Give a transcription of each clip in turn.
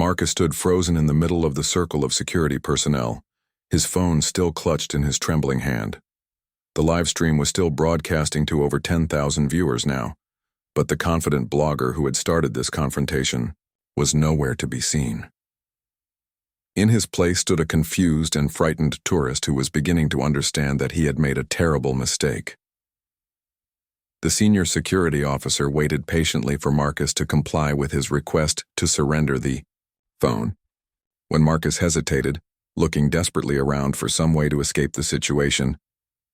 Marcus stood frozen in the middle of the circle of security personnel, his phone still clutched in his trembling hand. The live stream was still broadcasting to over 10,000 viewers now, but the confident blogger who had started this confrontation was nowhere to be seen. In his place stood a confused and frightened tourist who was beginning to understand that he had made a terrible mistake. The senior security officer waited patiently for Marcus to comply with his request to surrender the phone. When Marcus hesitated, looking desperately around for some way to escape the situation,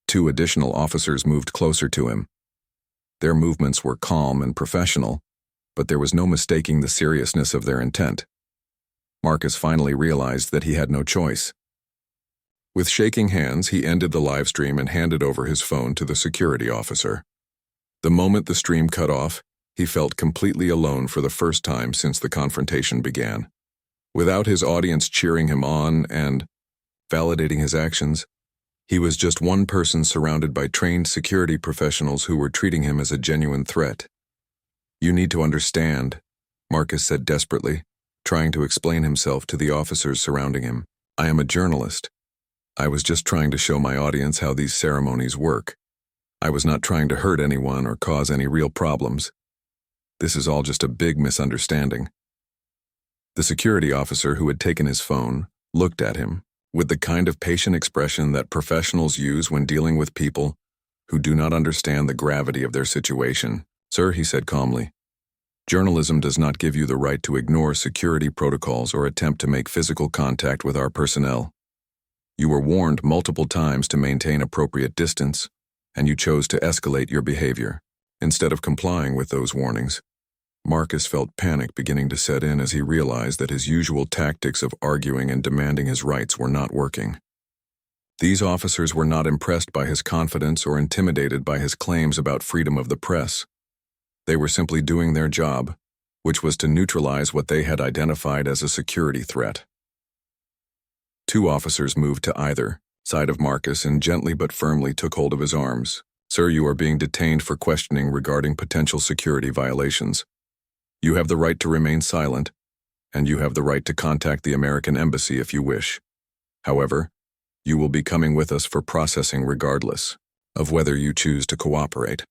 2 additional officers moved closer to him. Their movements were calm and professional, but there was no mistaking the seriousness of their intent. Marcus finally realized that he had no choice. With shaking hands, he ended the live stream and handed over his phone to the security officer. The moment the stream cut off, he felt completely alone for the first time since the confrontation began. Without his audience cheering him on and validating his actions, he was just one person surrounded by trained security professionals who were treating him as a genuine threat. "You need to understand," Marcus said desperately, trying to explain himself to the officers surrounding him. "I am a journalist. I was just trying to show my audience how these ceremonies work. I was not trying to hurt anyone or cause any real problems. This is all just a big misunderstanding." The security officer who had taken his phone looked at him with the kind of patient expression that professionals use when dealing with people who do not understand the gravity of their situation. "Sir," he said calmly, "journalism does not give you the right to ignore security protocols or attempt to make physical contact with our personnel. You were warned multiple times to maintain appropriate distance, and you chose to escalate your behavior, instead of complying with those warnings." Marcus felt panic beginning to set in as he realized that his usual tactics of arguing and demanding his rights were not working. These officers were not impressed by his confidence or intimidated by his claims about freedom of the press. They were simply doing their job, which was to neutralize what they had identified as a security threat. 2 officers moved to either side of Marcus and gently but firmly took hold of his arms. "Sir, you are being detained for questioning regarding potential security violations. You have the right to remain silent, and you have the right to contact the American Embassy if you wish. However, you will be coming with us for processing regardless of whether you choose to cooperate."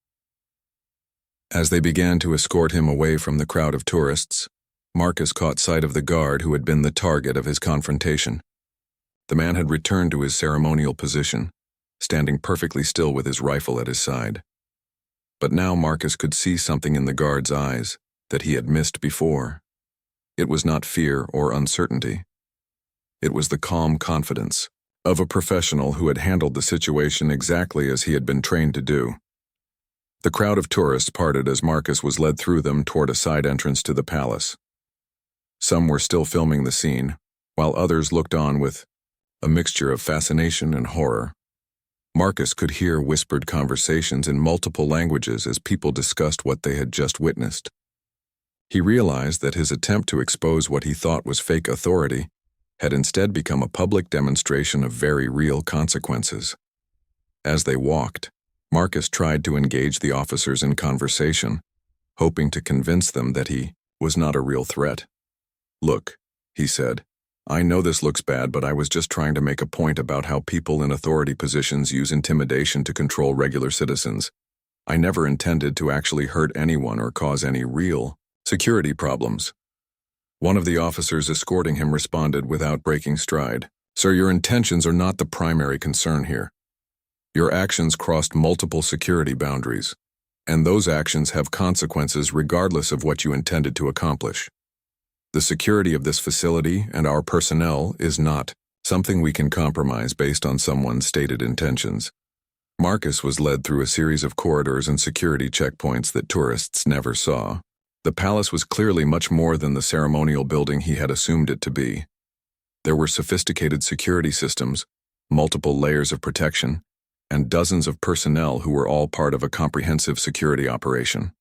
As they began to escort him away from the crowd of tourists, Marcus caught sight of the guard who had been the target of his confrontation. The man had returned to his ceremonial position, standing perfectly still with his rifle at his side. But now Marcus could see something in the guard's eyes that he had missed before. It was not fear or uncertainty. It was the calm confidence of a professional who had handled the situation exactly as he had been trained to do. The crowd of tourists parted as Marcus was led through them toward a side entrance to the palace. Some were still filming the scene, while others looked on with a mixture of fascination and horror. Marcus could hear whispered conversations in multiple languages as people discussed what they had just witnessed. He realized that his attempt to expose what he thought was fake authority had instead become a public demonstration of very real consequences. As they walked, Marcus tried to engage the officers in conversation, hoping to convince them that he was not a real threat. "Look," he said, "I know this looks bad, but I was just trying to make a point about how people in authority positions use intimidation to control regular citizens. I never intended to actually hurt anyone or cause any real security problems." One of the officers escorting him responded without breaking stride. "Sir, your intentions are not the primary concern here. Your actions crossed multiple security boundaries, and those actions have consequences regardless of what you intended to accomplish. The security of this facility and our personnel is not something we can compromise based on someone's stated intentions." Marcus was led through a series of corridors and security checkpoints that tourists never saw. The palace was clearly much more than the ceremonial building he had assumed it to be. There were sophisticated security systems, multiple layers of protection, and dozens of personnel who were all part of a comprehensive security operation.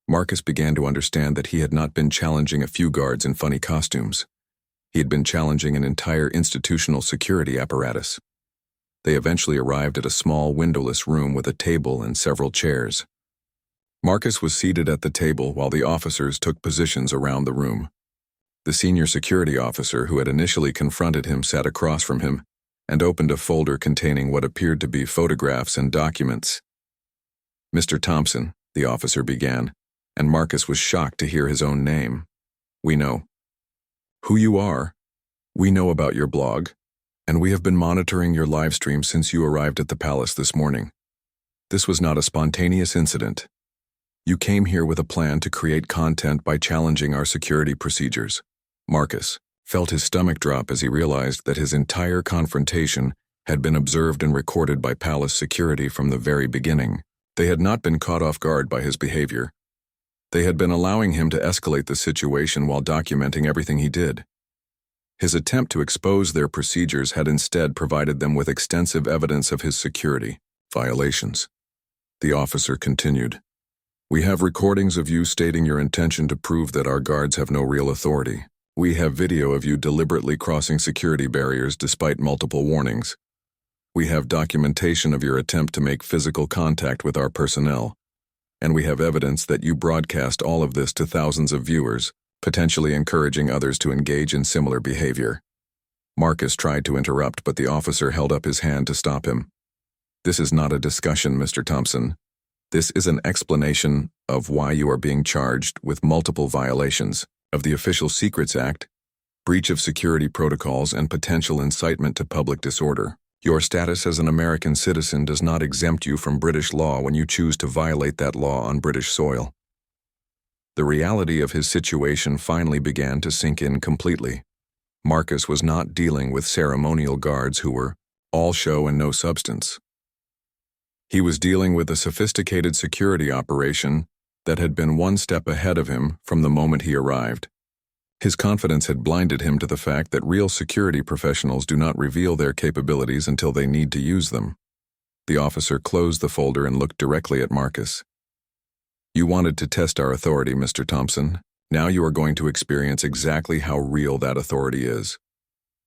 Marcus began to understand that he had not been challenging a few guards in funny costumes. He had been challenging an entire institutional security apparatus. They eventually arrived at a small windowless room with a table and several chairs. Marcus was seated at the table while the officers took positions around the room. The senior security officer who had initially confronted him sat across from him and opened a folder containing what appeared to be photographs and documents. "Mr. Thompson," the officer began, and Marcus was shocked to hear his own name. "We know who you are. We know about your blog, and we have been monitoring your live stream since you arrived at the palace this morning. This was not a spontaneous incident. You came here with a plan to create content by challenging our security procedures." Marcus felt his stomach drop as he realized that his entire confrontation had been observed and recorded by palace security from the very beginning. They had not been caught off guard by his behavior. They had been allowing him to escalate the situation while documenting everything he did. His attempt to expose their procedures had instead provided them with extensive evidence of his security violations. The officer continued, "We have recordings of you stating your intention to prove that our guards have no real authority. We have video of you deliberately crossing security barriers despite multiple warnings. We have documentation of your attempt to make physical contact with our personnel. And we have evidence that you broadcast all of this to thousands of viewers, potentially encouraging others to engage in similar behavior." Marcus tried to interrupt, but the officer held up his hand to stop him. "This is not a discussion, Mr. Thompson. This is an explanation of why you are being charged with multiple violations of the Official Secrets Act, breach of security protocols, and potential incitement to public disorder. Your status as an American citizen does not exempt you from British law when you choose to violate that law on British soil." The reality of his situation finally began to sink in completely. Marcus was not dealing with ceremonial guards who were all show and no substance. He was dealing with a sophisticated security operation that had been one step ahead of him from the moment he arrived. His confidence had blinded him to the fact that real security professionals do not reveal their capabilities until they need to use them. The officer closed the folder and looked directly at Marcus. "You wanted to test our authority, Mr. Thompson. Now you are going to experience exactly how real that authority is.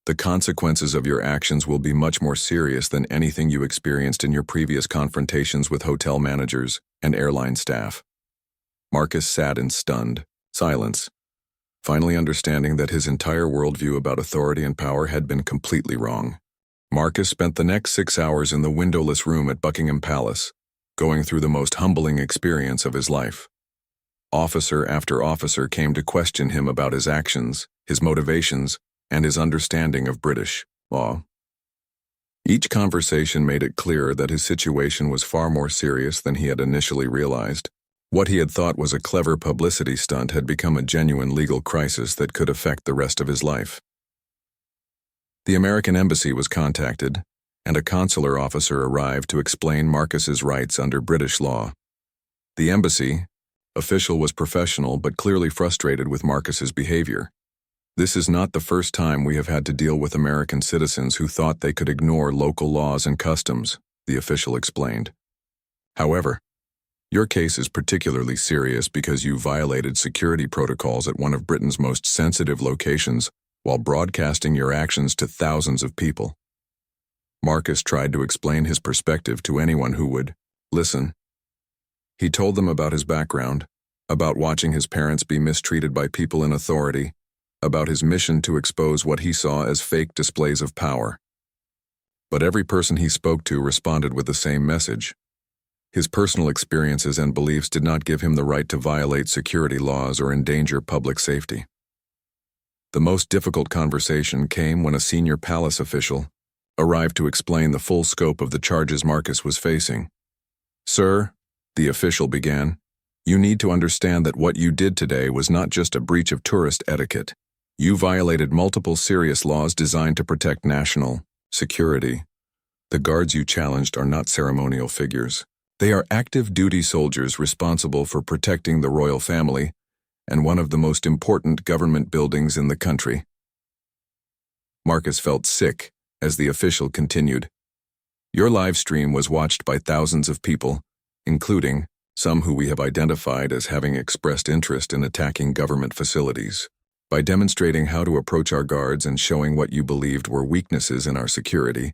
The consequences of your actions will be much more serious than anything you experienced in your previous confrontations with hotel managers and airline staff." Marcus sat in stunned silence, finally understanding that his entire worldview about authority and power had been completely wrong. Marcus spent the next 6 hours in the windowless room at Buckingham Palace, going through the most humbling experience of his life. Officer after officer came to question him about his actions, his motivations, and his understanding of British law. Each conversation made it clear that his situation was far more serious than he had initially realized. What he had thought was a clever publicity stunt had become a genuine legal crisis that could affect the rest of his life. The American embassy was contacted, and a consular officer arrived to explain Marcus's rights under British law. The embassy official was professional but clearly frustrated with Marcus's behavior. "This is not the first time we have had to deal with American citizens who thought they could ignore local laws and customs," the official explained. "However, your case is particularly serious because you violated security protocols at one of Britain's most sensitive locations while broadcasting your actions to thousands of people." Marcus tried to explain his perspective to anyone who would listen. He told them about his background, about watching his parents be mistreated by people in authority, about his mission to expose what he saw as fake displays of power. But every person he spoke to responded with the same message. His personal experiences and beliefs did not give him the right to violate security laws or endanger public safety. The most difficult conversation came when a senior palace official arrived to explain the full scope of the charges Marcus was facing. "Sir," the official began, "you need to understand that what you did today was not just a breach of tourist etiquette. You violated multiple serious laws designed to protect national security. The guards you challenged are not ceremonial figures. They are active duty soldiers responsible for protecting the royal family and one of the most important government buildings in the country." Marcus felt sick as the official continued, "Your live stream was watched by thousands of people, including some who we have identified as having expressed interest in attacking government facilities. By demonstrating how to approach our guards and showing what you believed were weaknesses in our security,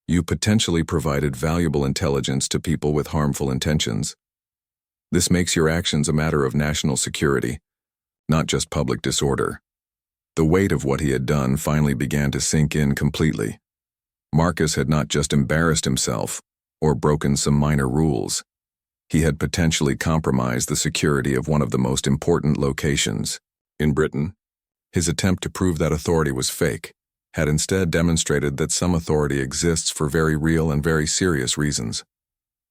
you potentially provided valuable intelligence to people with harmful intentions. This makes your actions a matter of national security, not just public disorder." The weight of what he had done finally began to sink in completely. Marcus had not just embarrassed himself or broken some minor rules. He had potentially compromised the security of one of the most important locations in Britain. His attempt to prove that authority was fake had instead demonstrated that some authority exists for very real and very serious reasons.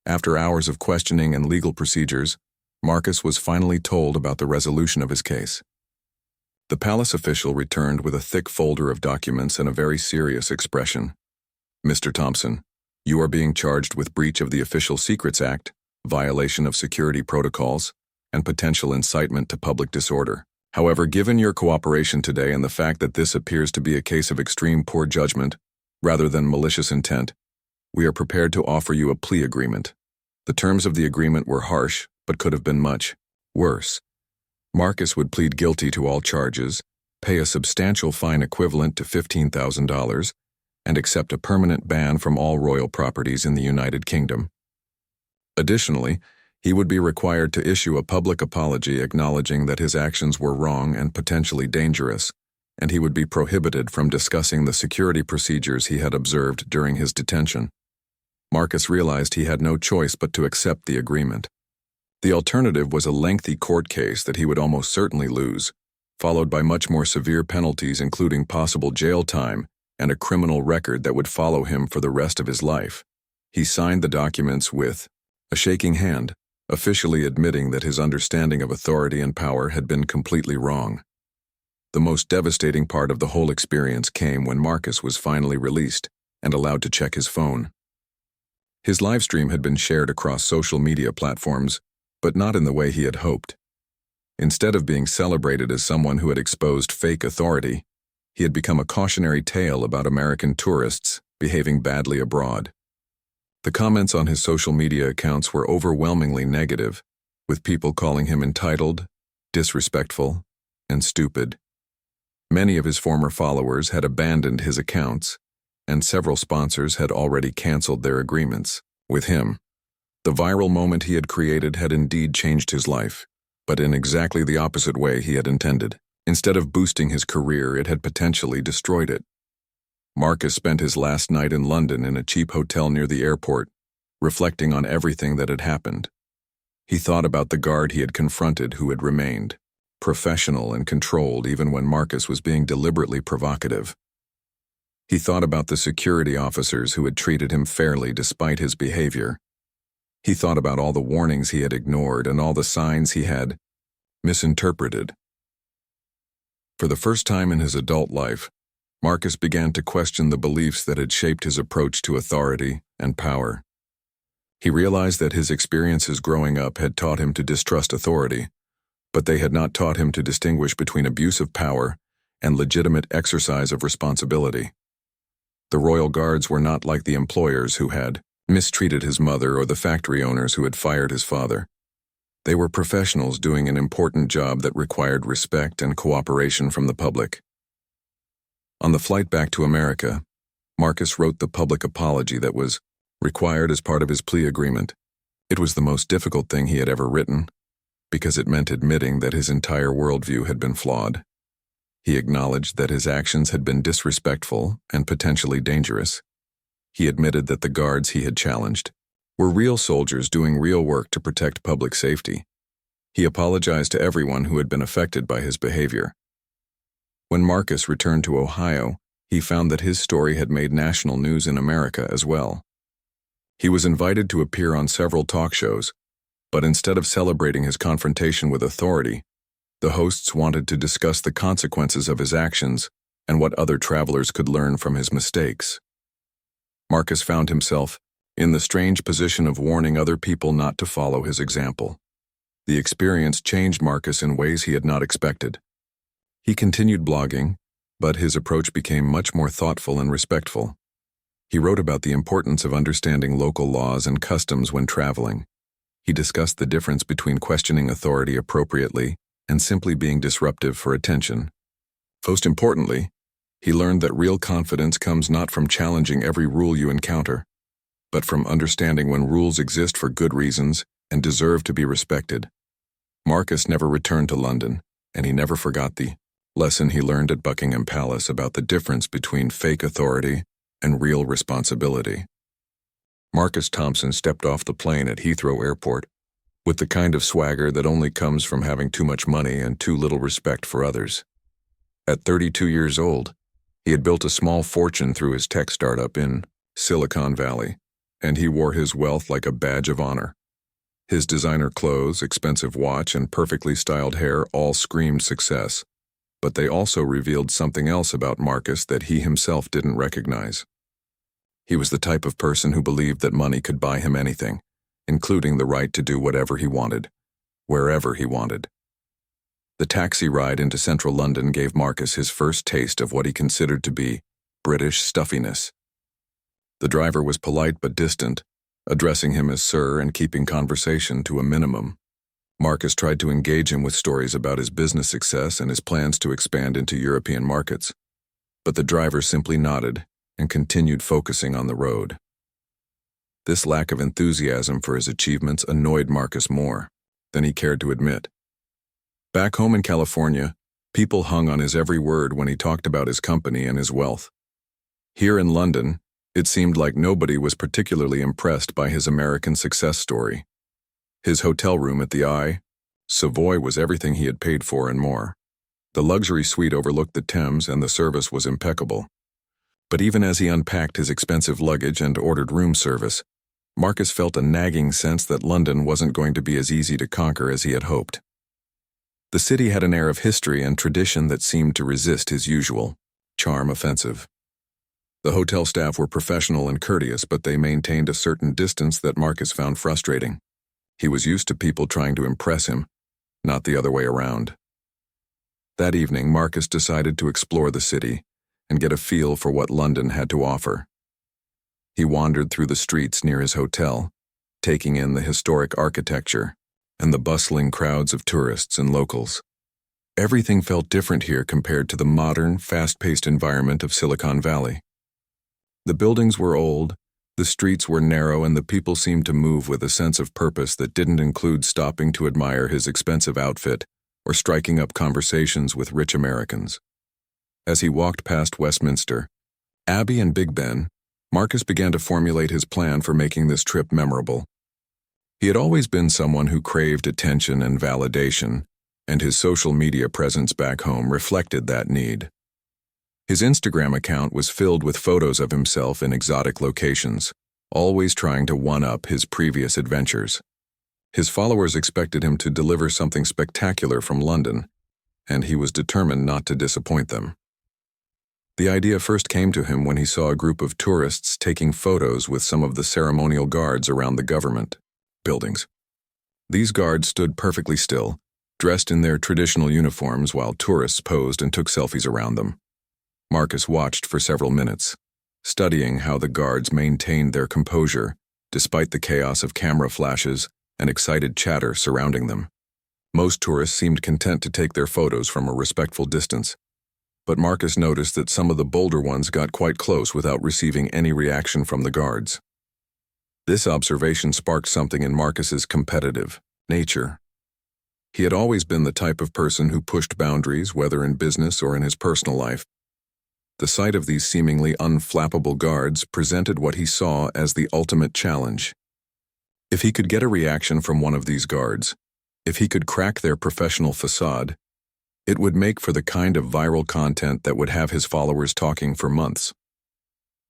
After hours of questioning and legal procedures, Marcus was finally told about the resolution of his case. The palace official returned with a thick folder of documents and a very serious expression. "Mr. Thompson, you are being charged with breach of the Official Secrets Act, violation of security protocols, and potential incitement to public disorder. However, given your cooperation today and the fact that this appears to be a case of extreme poor judgment, rather than malicious intent, we are prepared to offer you a plea agreement." The terms of the agreement were harsh, but could have been much worse. Marcus would plead guilty to all charges, pay a substantial fine equivalent to $15,000, and accept a permanent ban from all royal properties in the United Kingdom. Additionally, he would be required to issue a public apology acknowledging that his actions were wrong and potentially dangerous, and he would be prohibited from discussing the security procedures he had observed during his detention. Marcus realized he had no choice but to accept the agreement. The alternative was a lengthy court case that he would almost certainly lose, followed by much more severe penalties including possible jail time and a criminal record that would follow him for the rest of his life. He signed the documents with a shaking hand, officially admitting that his understanding of authority and power had been completely wrong. The most devastating part of the whole experience came when Marcus was finally released and allowed to check his phone. His livestream had been shared across social media platforms, but not in the way he had hoped. Instead of being celebrated as someone who had exposed fake authority, he had become a cautionary tale about American tourists behaving badly abroad. The comments on his social media accounts were overwhelmingly negative, with people calling him entitled, disrespectful, and stupid. Many of his former followers had abandoned his accounts, and several sponsors had already canceled their agreements with him. The viral moment he had created had indeed changed his life, but in exactly the opposite way he had intended. Instead of boosting his career, it had potentially destroyed it. Marcus spent his last night in London in a cheap hotel near the airport, reflecting on everything that had happened. He thought about the guard he had confronted who had remained professional and controlled even when Marcus was being deliberately provocative. He thought about the security officers who had treated him fairly despite his behavior. He thought about all the warnings he had ignored and all the signs he had misinterpreted. For the first time in his adult life, Marcus began to question the beliefs that had shaped his approach to authority and power. He realized that his experiences growing up had taught him to distrust authority, but they had not taught him to distinguish between abuse of power and legitimate exercise of responsibility. The royal guards were not like the employers who had mistreated his mother or the factory owners who had fired his father. They were professionals doing an important job that required respect and cooperation from the public. On the flight back to America, Marcus wrote the public apology that was required as part of his plea agreement. It was the most difficult thing he had ever written, because it meant admitting that his entire worldview had been flawed. He acknowledged that his actions had been disrespectful and potentially dangerous. He admitted that the guards he had challenged were real soldiers doing real work to protect public safety. He apologized to everyone who had been affected by his behavior. When Marcus returned to Ohio, he found that his story had made national news in America as well. He was invited to appear on several talk shows, but instead of celebrating his confrontation with authority, the hosts wanted to discuss the consequences of his actions and what other travelers could learn from his mistakes. Marcus found himself in the strange position of warning other people not to follow his example. The experience changed Marcus in ways he had not expected. He continued blogging, but his approach became much more thoughtful and respectful. He wrote about the importance of understanding local laws and customs when traveling. He discussed the difference between questioning authority appropriately and simply being disruptive for attention. Most importantly, he learned that real confidence comes not from challenging every rule you encounter, but from understanding when rules exist for good reasons and deserve to be respected. Marcus never returned to London, and he never forgot the Lesson he learned at Buckingham Palace about the difference between fake authority and real responsibility. Marcus Thompson stepped off the plane at Heathrow Airport with the kind of swagger that only comes from having too much money and too little respect for others. At 32 years old, he had built a small fortune through his tech startup in Silicon Valley, and he wore his wealth like a badge of honor. His designer clothes, expensive watch, and perfectly styled hair all screamed success, but they also revealed something else about Marcus that he himself didn't recognize. He was the type of person who believed that money could buy him anything, including the right to do whatever he wanted, wherever he wanted. The taxi ride into central London gave Marcus his first taste of what he considered to be British stuffiness. The driver was polite but distant, addressing him as sir and keeping conversation to a minimum. Marcus tried to engage him with stories about his business success and his plans to expand into European markets, but the driver simply nodded and continued focusing on the road. This lack of enthusiasm for his achievements annoyed Marcus more than he cared to admit. Back home in California, people hung on his every word when he talked about his company and his wealth. Here in London, it seemed like nobody was particularly impressed by his American success story. His hotel room at the Savoy was everything he had paid for and more. The luxury suite overlooked the Thames and the service was impeccable. But even as he unpacked his expensive luggage and ordered room service, Marcus felt a nagging sense that London wasn't going to be as easy to conquer as he had hoped. The city had an air of history and tradition that seemed to resist his usual charm offensive. The hotel staff were professional and courteous, but they maintained a certain distance that Marcus found frustrating. He was used to people trying to impress him, not the other way around. That evening, Marcus decided to explore the city and get a feel for what London had to offer. He wandered through the streets near his hotel, taking in the historic architecture and the bustling crowds of tourists and locals. Everything felt different here compared to the modern, fast-paced environment of Silicon Valley. The buildings were old, the streets were narrow, and the people seemed to move with a sense of purpose that didn't include stopping to admire his expensive outfit or striking up conversations with rich Americans. As he walked past Westminster, Abbey, and Big Ben, Marcus began to formulate his plan for making this trip memorable. He had always been someone who craved attention and validation, and his social media presence back home reflected that need. His Instagram account was filled with photos of himself in exotic locations, always trying to one-up his previous adventures. His followers expected him to deliver something spectacular from London, and he was determined not to disappoint them. The idea first came to him when he saw a group of tourists taking photos with some of the ceremonial guards around the government buildings. These guards stood perfectly still, dressed in their traditional uniforms while tourists posed and took selfies around them. Marcus watched for several minutes, studying how the guards maintained their composure despite the chaos of camera flashes and excited chatter surrounding them. Most tourists seemed content to take their photos from a respectful distance, but Marcus noticed that some of the bolder ones got quite close without receiving any reaction from the guards. This observation sparked something in Marcus's competitive nature. He had always been the type of person who pushed boundaries, whether in business or in his personal life. The sight of these seemingly unflappable guards presented what he saw as the ultimate challenge. If he could get a reaction from one of these guards, if he could crack their professional facade, it would make for the kind of viral content that would have his followers talking for months.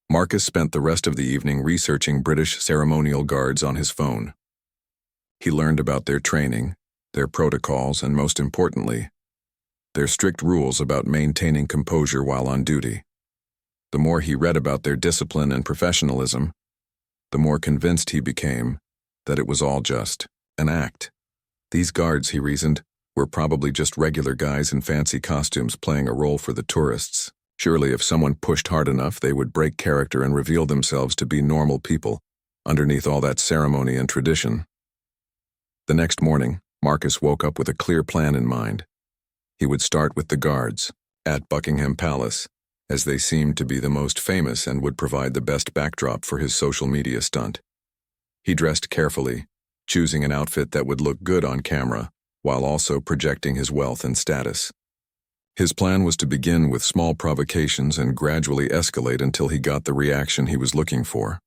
Marcus spent the rest of the evening researching British ceremonial guards on his phone. He learned about their training, their protocols, and most importantly, their strict rules about maintaining composure while on duty. The more he read about their discipline and professionalism, the more convinced he became that it was all just an act. These guards, he reasoned, were probably just regular guys in fancy costumes playing a role for the tourists. Surely if someone pushed hard enough, they would break character and reveal themselves to be normal people underneath all that ceremony and tradition. The next morning, Marcus woke up with a clear plan in mind. He would start with the guards at Buckingham Palace, as they seemed to be the most famous and would provide the best backdrop for his social media stunt. He dressed carefully, choosing an outfit that would look good on camera, while also projecting his wealth and status. His plan was to begin with small provocations and gradually escalate until he got the reaction he was looking for.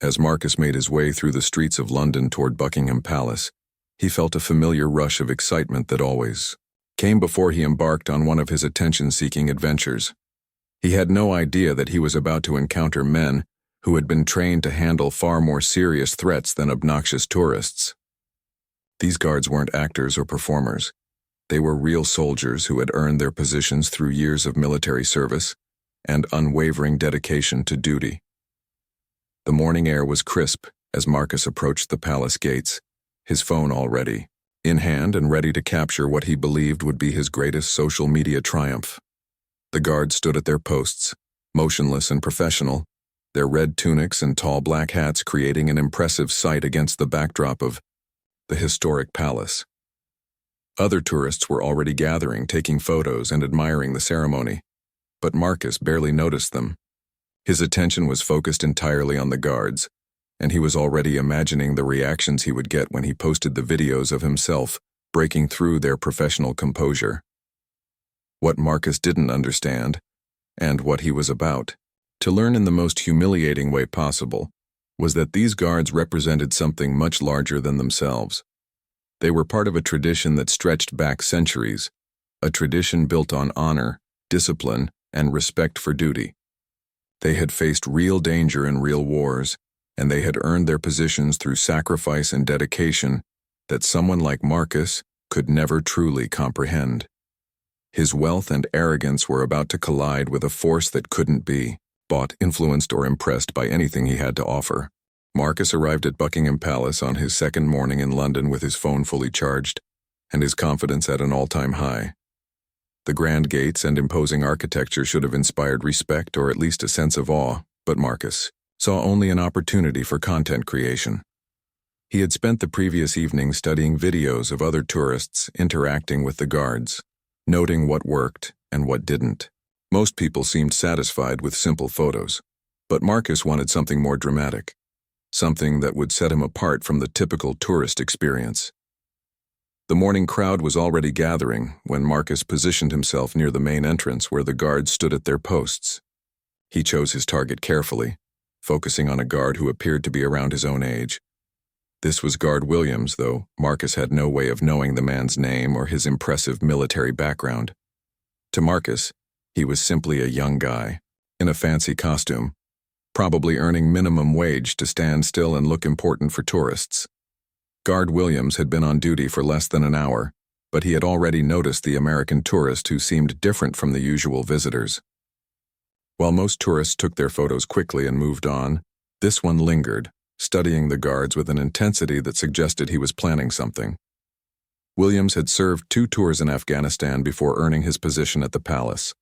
As Marcus made his way through the streets of London toward Buckingham Palace, he felt a familiar rush of excitement that always came before he embarked on one of his attention-seeking adventures. He had no idea that he was about to encounter men who had been trained to handle far more serious threats than obnoxious tourists. These guards weren't actors or performers. They were real soldiers who had earned their positions through years of military service and unwavering dedication to duty. The morning air was crisp as Marcus approached the palace gates, his phone already in hand and ready to capture what he believed would be his greatest social media triumph. The guards stood at their posts, motionless and professional, their red tunics and tall black hats creating an impressive sight against the backdrop of the historic palace. Other tourists were already gathering, taking photos and admiring the ceremony, but Marcus barely noticed them. His attention was focused entirely on the guards, and he was already imagining the reactions he would get when he posted the videos of himself breaking through their professional composure. What Marcus didn't understand, and what he was about to learn in the most humiliating way possible, was that these guards represented something much larger than themselves. They were part of a tradition that stretched back centuries, a tradition built on honor, discipline, and respect for duty. They had faced real danger in real wars, and they had earned their positions through sacrifice and dedication that someone like Marcus could never truly comprehend. His wealth and arrogance were about to collide with a force that couldn't be bought, influenced, or impressed by anything he had to offer. Marcus arrived at Buckingham Palace on his second morning in London with his phone fully charged and his confidence at an all-time high. The grand gates and imposing architecture should have inspired respect or at least a sense of awe, but Marcus saw only an opportunity for content creation. He had spent the previous evening studying videos of other tourists interacting with the guards, noting what worked and what didn't. Most people seemed satisfied with simple photos, but Marcus wanted something more dramatic, something that would set him apart from the typical tourist experience. The morning crowd was already gathering when Marcus positioned himself near the main entrance where the guards stood at their posts. He chose his target carefully, focusing on a guard who appeared to be around his own age. This was Guard Williams, though Marcus had no way of knowing the man's name or his impressive military background. To Marcus, he was simply a young guy, in a fancy costume, probably earning minimum wage to stand still and look important for tourists. Guard Williams had been on duty for less than an hour, but he had already noticed the American tourist who seemed different from the usual visitors. While most tourists took their photos quickly and moved on, this one lingered, studying the guards with an intensity that suggested he was planning something. Williams had served 2 tours in Afghanistan before earning his position at the palace,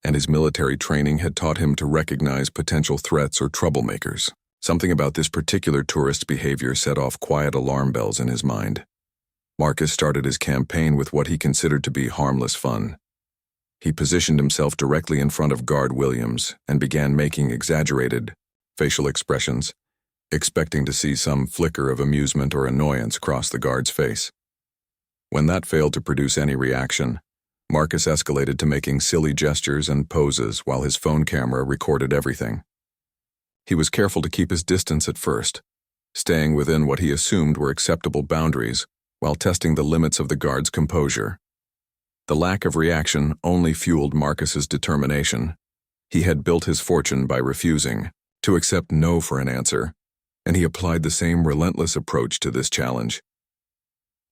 and his military training had taught him to recognize potential threats or troublemakers. Something about this particular tourist's behavior set off quiet alarm bells in his mind. Marcus started his campaign with what he considered to be harmless fun. He positioned himself directly in front of Guard Williams and began making exaggerated facial expressions, expecting to see some flicker of amusement or annoyance cross the guard's face. When that failed to produce any reaction, Marcus escalated to making silly gestures and poses while his phone camera recorded everything. He was careful to keep his distance at first, staying within what he assumed were acceptable boundaries while testing the limits of the guard's composure. The lack of reaction only fueled Marcus's determination. He had built his fortune by refusing to accept no for an answer, and he applied the same relentless approach to this challenge.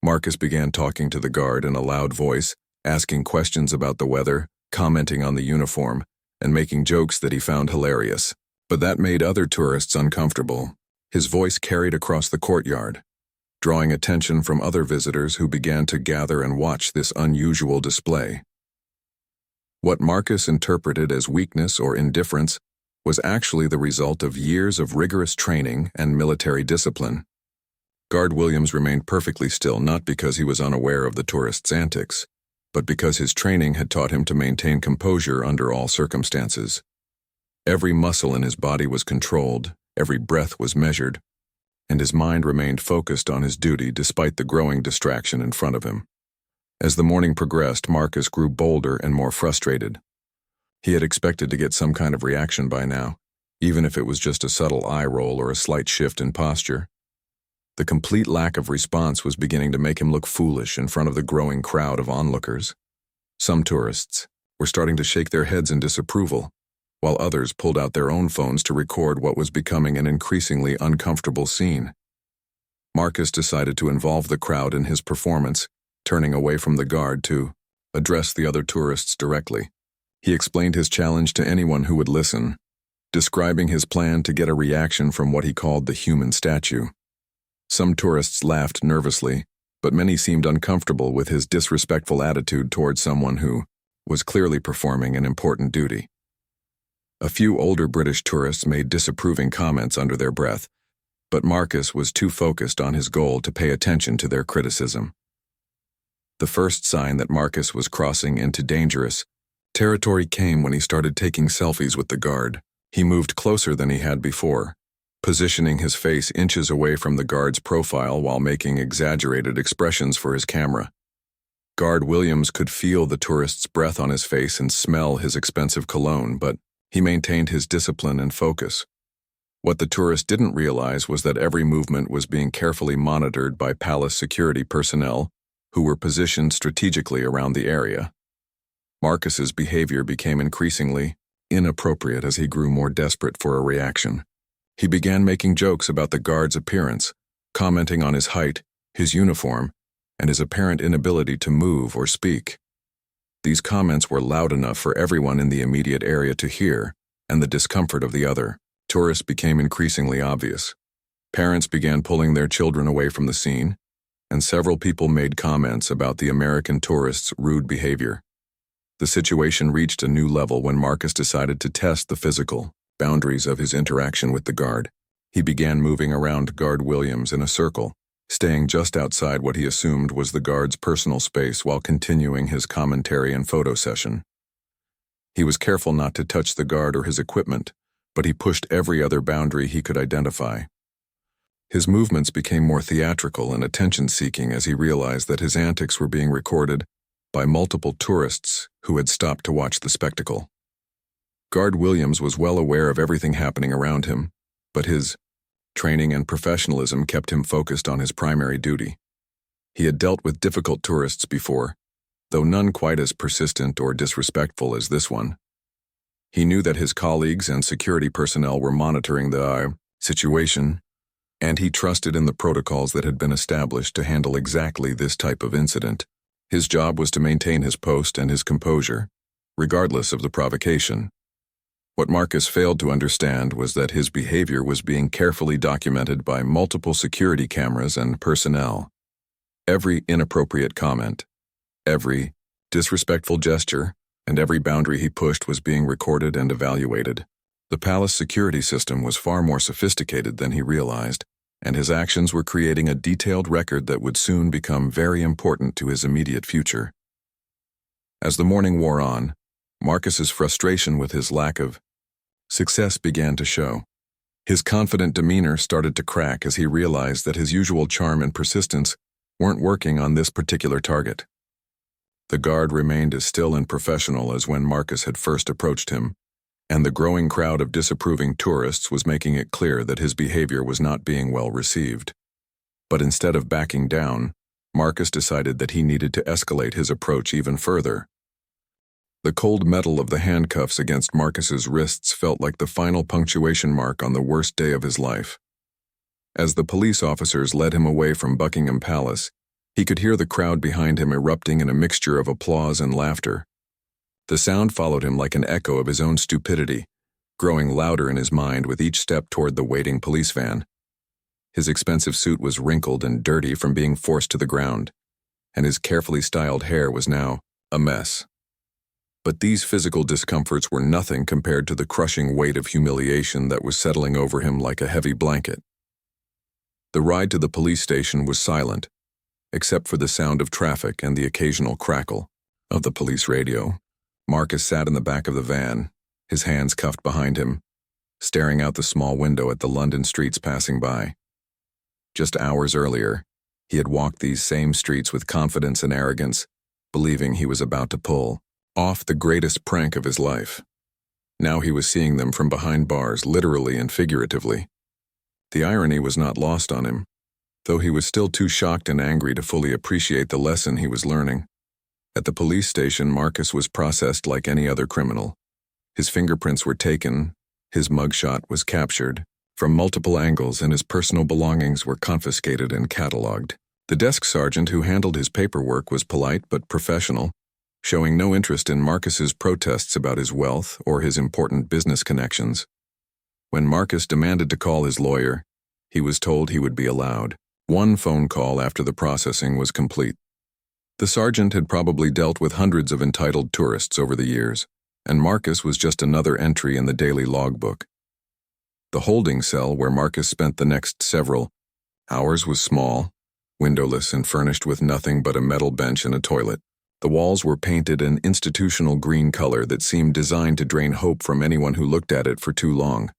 Marcus began talking to the guard in a loud voice, asking questions about the weather, commenting on the uniform, and making jokes that he found hilarious. But that made other tourists uncomfortable. His voice carried across the courtyard, drawing attention from other visitors who began to gather and watch this unusual display. What Marcus interpreted as weakness or indifference was actually the result of years of rigorous training and military discipline. Guard Williams remained perfectly still not because he was unaware of the tourists' antics, but because his training had taught him to maintain composure under all circumstances. Every muscle in his body was controlled, every breath was measured, and his mind remained focused on his duty despite the growing distraction in front of him. As the morning progressed, Marcus grew bolder and more frustrated. He had expected to get some kind of reaction by now, even if it was just a subtle eye roll or a slight shift in posture. The complete lack of response was beginning to make him look foolish in front of the growing crowd of onlookers. Some tourists were starting to shake their heads in disapproval, while others pulled out their own phones to record what was becoming an increasingly uncomfortable scene. Marcus decided to involve the crowd in his performance, turning away from the guard to address the other tourists directly. He explained his challenge to anyone who would listen, describing his plan to get a reaction from what he called the human statue. Some tourists laughed nervously, but many seemed uncomfortable with his disrespectful attitude towards someone who was clearly performing an important duty. A few older British tourists made disapproving comments under their breath, but Marcus was too focused on his goal to pay attention to their criticism. The first sign that Marcus was crossing into dangerous territory came when he started taking selfies with the guard. He moved closer than he had before, positioning his face inches away from the guard's profile while making exaggerated expressions for his camera. Guard Williams could feel the tourist's breath on his face and smell his expensive cologne, but he maintained his discipline and focus. What the tourist didn't realize was that every movement was being carefully monitored by palace security personnel who were positioned strategically around the area. Marcus's behavior became increasingly inappropriate as he grew more desperate for a reaction. He began making jokes about the guard's appearance, commenting on his height, his uniform, and his apparent inability to move or speak. These comments were loud enough for everyone in the immediate area to hear, and the discomfort of the other tourists became increasingly obvious. Parents began pulling their children away from the scene, and several people made comments about the American tourists' rude behavior. The situation reached a new level when Marcus decided to test the physical boundaries of his interaction with the guard. He began moving around Guard Williams in a circle, staying just outside what he assumed was the guard's personal space while continuing his commentary and photo session. He was careful not to touch the guard or his equipment, but he pushed every other boundary he could identify. His movements became more theatrical and attention-seeking as he realized that his antics were being recorded by multiple tourists who had stopped to watch the spectacle. Guard Williams was well aware of everything happening around him, but his training and professionalism kept him focused on his primary duty. He had dealt with difficult tourists before, though none quite as persistent or disrespectful as this one. He knew that his colleagues and security personnel were monitoring the situation, and he trusted in the protocols that had been established to handle exactly this type of incident. His job was to maintain his post and his composure, regardless of the provocation. What Marcus failed to understand was that his behavior was being carefully documented by multiple security cameras and personnel. Every inappropriate comment, every disrespectful gesture, and every boundary he pushed was being recorded and evaluated. The palace security system was far more sophisticated than he realized, and his actions were creating a detailed record that would soon become very important to his immediate future. As the morning wore on, Marcus's frustration with his lack of success began to show. His confident demeanor started to crack as he realized that his usual charm and persistence weren't working on this particular target. The guard remained as still and professional as when Marcus had first approached him, and the growing crowd of disapproving tourists was making it clear that his behavior was not being well received. But instead of backing down, Marcus decided that he needed to escalate his approach even further. The cold metal of the handcuffs against Marcus's wrists felt like the final punctuation mark on the worst day of his life. As the police officers led him away from Buckingham Palace, he could hear the crowd behind him erupting in a mixture of applause and laughter. The sound followed him like an echo of his own stupidity, growing louder in his mind with each step toward the waiting police van. His expensive suit was wrinkled and dirty from being forced to the ground, and his carefully styled hair was now a mess. But these physical discomforts were nothing compared to the crushing weight of humiliation that was settling over him like a heavy blanket. The ride to the police station was silent, except for the sound of traffic and the occasional crackle of the police radio. Marcus sat in the back of the van, his hands cuffed behind him, staring out the small window at the London streets passing by. Just hours earlier, he had walked these same streets with confidence and arrogance, believing he was about to pull off the greatest prank of his life. Now he was seeing them from behind bars, literally and figuratively. The irony was not lost on him, though he was still too shocked and angry to fully appreciate the lesson he was learning. At the police station, Marcus was processed like any other criminal. His fingerprints were taken, his mugshot was captured from multiple angles, and his personal belongings were confiscated and catalogued. The desk sergeant who handled his paperwork was polite but professional, showing no interest in Marcus's protests about his wealth or his important business connections. When Marcus demanded to call his lawyer, he was told he would be allowed one phone call after the processing was complete. The sergeant had probably dealt with hundreds of entitled tourists over the years, and Marcus was just another entry in the daily logbook. The holding cell where Marcus spent the next several hours was small, windowless, and furnished with nothing but a metal bench and a toilet. The walls were painted an institutional green color that seemed designed to drain hope from anyone who looked at it for too long.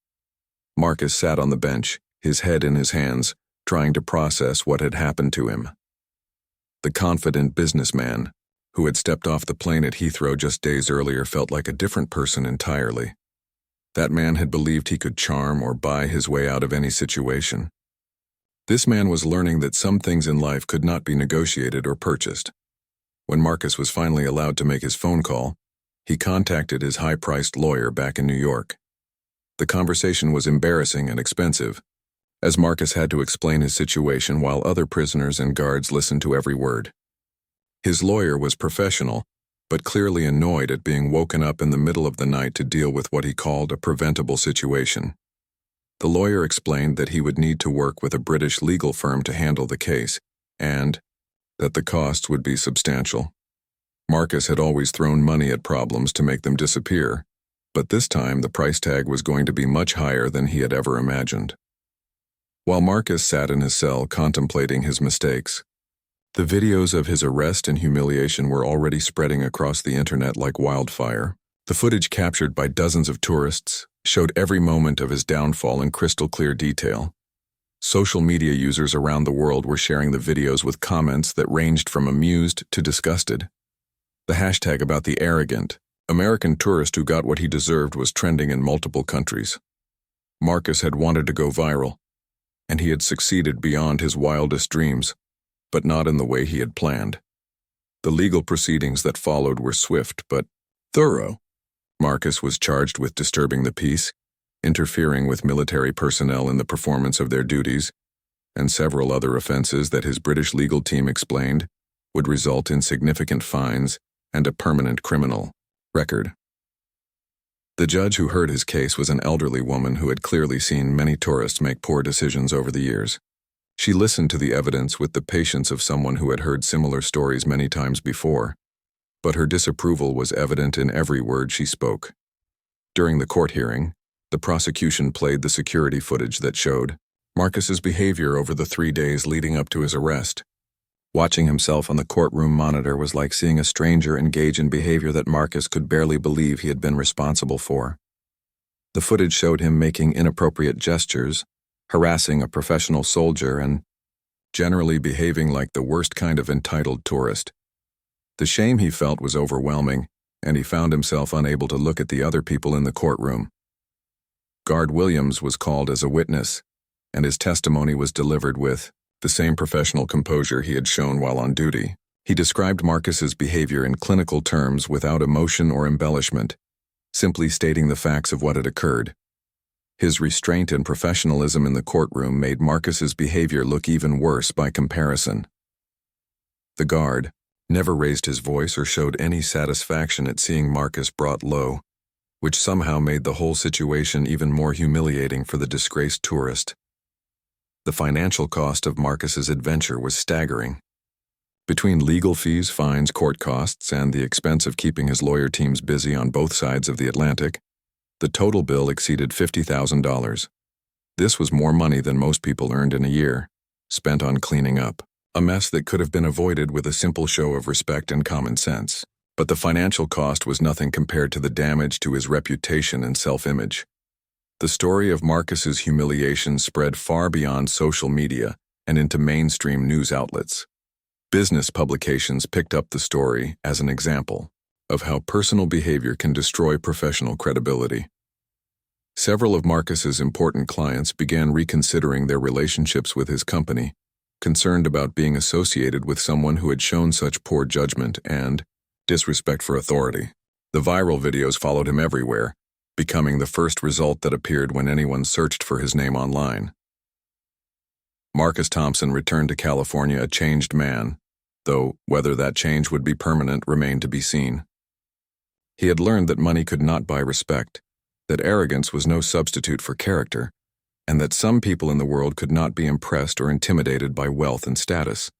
Marcus sat on the bench, his head in his hands, trying to process what had happened to him. The confident businessman, who had stepped off the plane at Heathrow just days earlier, felt like a different person entirely. That man had believed he could charm or buy his way out of any situation. This man was learning that some things in life could not be negotiated or purchased. When Marcus was finally allowed to make his phone call, he contacted his high-priced lawyer back in New York. The conversation was embarrassing and expensive, as Marcus had to explain his situation while other prisoners and guards listened to every word. His lawyer was professional, but clearly annoyed at being woken up in the middle of the night to deal with what he called a preventable situation. The lawyer explained that he would need to work with a British legal firm to handle the case, and that the costs would be substantial. Marcus had always thrown money at problems to make them disappear, but this time the price tag was going to be much higher than he had ever imagined. While Marcus sat in his cell contemplating his mistakes, the videos of his arrest and humiliation were already spreading across the internet like wildfire. The footage captured by dozens of tourists showed every moment of his downfall in crystal clear detail. Social media users around the world were sharing the videos with comments that ranged from amused to disgusted. The hashtag about the arrogant American tourist who got what he deserved was trending in multiple countries. Marcus had wanted to go viral, and he had succeeded beyond his wildest dreams, but not in the way he had planned. The legal proceedings that followed were swift but thorough. Marcus was charged with disturbing the peace, interfering with military personnel in the performance of their duties, and several other offenses that his British legal team explained would result in significant fines and a permanent criminal record. The judge who heard his case was an elderly woman who had clearly seen many tourists make poor decisions over the years. She listened to the evidence with the patience of someone who had heard similar stories many times before, but her disapproval was evident in every word she spoke. During the court hearing, the prosecution played the security footage that showed Marcus's behavior over the 3 days leading up to his arrest. Watching himself on the courtroom monitor was like seeing a stranger engage in behavior that Marcus could barely believe he had been responsible for. The footage showed him making inappropriate gestures, harassing a professional soldier, and generally behaving like the worst kind of entitled tourist. The shame he felt was overwhelming, and he found himself unable to look at the other people in the courtroom. Guard Williams was called as a witness, and his testimony was delivered with the same professional composure he had shown while on duty. He described Marcus's behavior in clinical terms without emotion or embellishment, simply stating the facts of what had occurred. His restraint and professionalism in the courtroom made Marcus's behavior look even worse by comparison. The guard never raised his voice or showed any satisfaction at seeing Marcus brought low, which somehow made the whole situation even more humiliating for the disgraced tourist. The financial cost of Marcus's adventure was staggering. Between legal fees, fines, court costs, and the expense of keeping his lawyer teams busy on both sides of the Atlantic, the total bill exceeded $50,000. This was more money than most people earned in a year, spent on cleaning up a mess that could have been avoided with a simple show of respect and common sense. But the financial cost was nothing compared to the damage to his reputation and self-image. The story of Marcus's humiliation spread far beyond social media and into mainstream news outlets. Business publications picked up the story as an example of how personal behavior can destroy professional credibility. Several of Marcus's important clients began reconsidering their relationships with his company, concerned about being associated with someone who had shown such poor judgment and disrespect for authority. The viral videos followed him everywhere, becoming the first result that appeared when anyone searched for his name online. Marcus Thompson returned to California a changed man, though whether that change would be permanent remained to be seen. He had learned that money could not buy respect, that arrogance was no substitute for character, and that some people in the world could not be impressed or intimidated by wealth and status.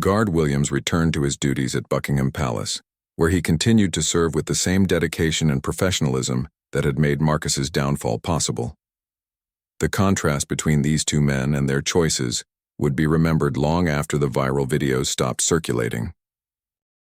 Guard Williams returned to his duties at Buckingham Palace, where he continued to serve with the same dedication and professionalism that had made Marcus's downfall possible. The contrast between these two men and their choices would be remembered long after the viral videos stopped circulating.